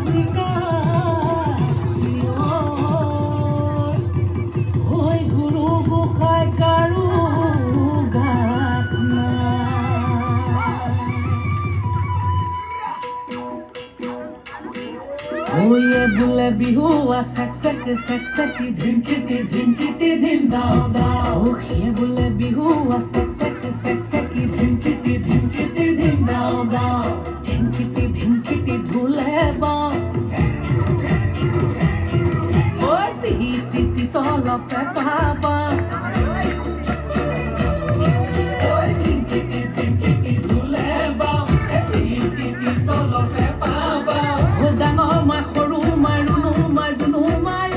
জিকা ঐ গুৰু গোসাঁই কাৰো গাত ওয়ে বোলে বিহু চেক ধিমকিটি ধিম দাও দাও ওয়ে বোলে বিহু চেক ধিমকিটি ধিম দাও দাও ধিমকিটি ঢোলে বাও ওই টি তলপে পাবা ওই ধিমকিটি ঢোলে বাও টি তলপে পাবা ও ডাঙৰ মাই সৰু মাই ৰুণু মাই জুনু মাই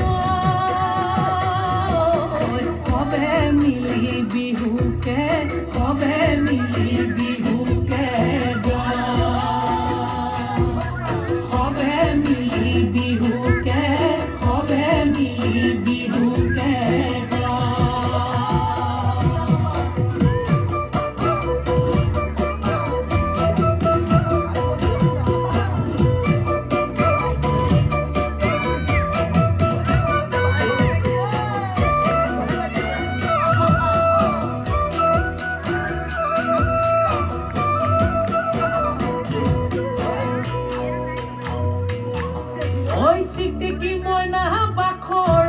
কবে মিলি বিহুকে টিকটিকি মইনা বাখৰ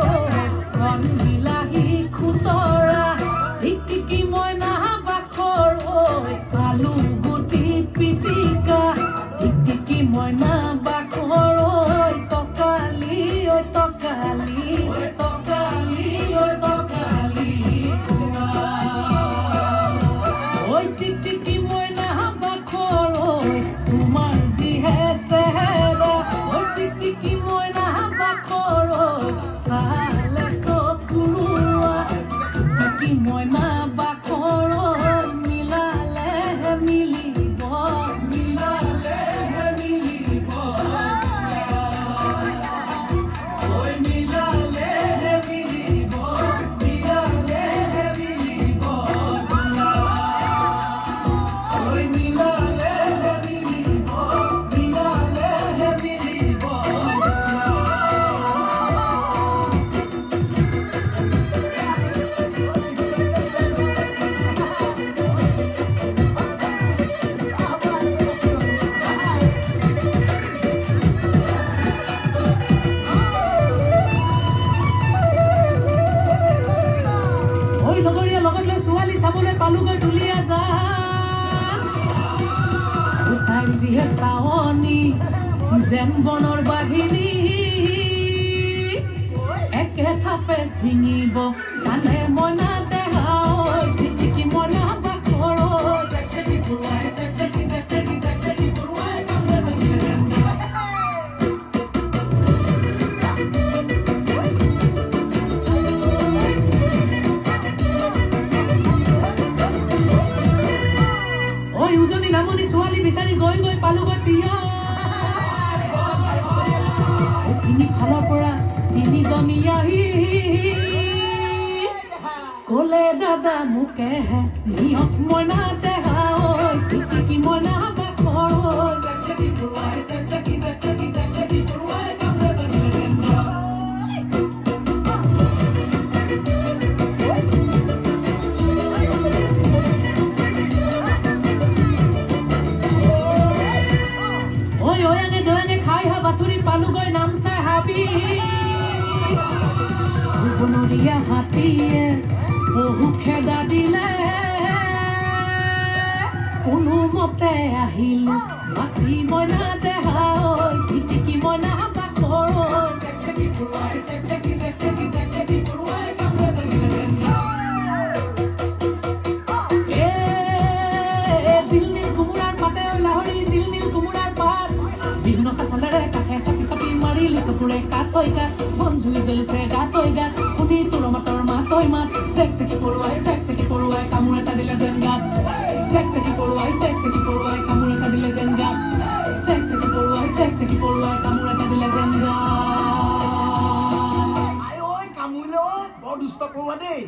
কণ বিলাহী খুতৰা টিকটিকি মইনা বাখৰ আলু গুটি পিটিকা টিকটিকি মইনা বাখৰ টকালি ঐ টিকটিকি মইনা বাখৰ তোমাৰ যিহে চেহেৰা ঐ টিকটিকি মইনা বাখৰ চালে চকুৰুৱা টিকটিকি মইনা বাখৰ মিলালেহে মিলিব ঐ মিলালেহে মিলিব ঐ মিলালেহে মিলিব লগৰীয়া লগত লৈ ছোৱালী চাবলৈ পালোগৈ দুলীয়া জান তাইৰ যিহে চাৱনী যেন বনৰ বাঘিনী একে থাপে ছিঙিব কানে মইনা দেহাও টিকটিকি মইনা বাখৰ উজনি নামনি ছোৱালী বিচাৰি গৈ পালোগৈ তিয়া তিনিফালৰ পৰা তিনিজনী আহি ক'লে দাদা মোকেহে নিয়ক মইনা দেহা টিকটিকি মইনা বাখৰ বাথুৰি পালোগৈ নামচাই হাবি বনৰীয়া হাতীয়ে বহু খেদা দিলে কোনোমতে আহিলো বাচি মইনা দেহা টিকটিকি মইনা বাখৰ জিলমিল কোমোৰাৰ পাতে লাহৰি জিলমিল কোমোৰাৰ পাত বিভিন্ন চাচলেৰে কাষে চাপি মাৰিলি চকুৰে কাঠৈ কাঠ বন জুই জ্বলিছে গাতৈ গাত শুনি তোৰ মাতৰ মাতৈ মাত চেকি পৰুৱাই কামোৰ এটা দিলে যেন গাত চেকি পৰুৱাই কামোৰ এটা দিলে যেন গাত চেকি পৰুৱাই কামোৰ এটা দিলে যেন গাত কামুৰিলে বৰ দুষ্ট পৰুৱা দেই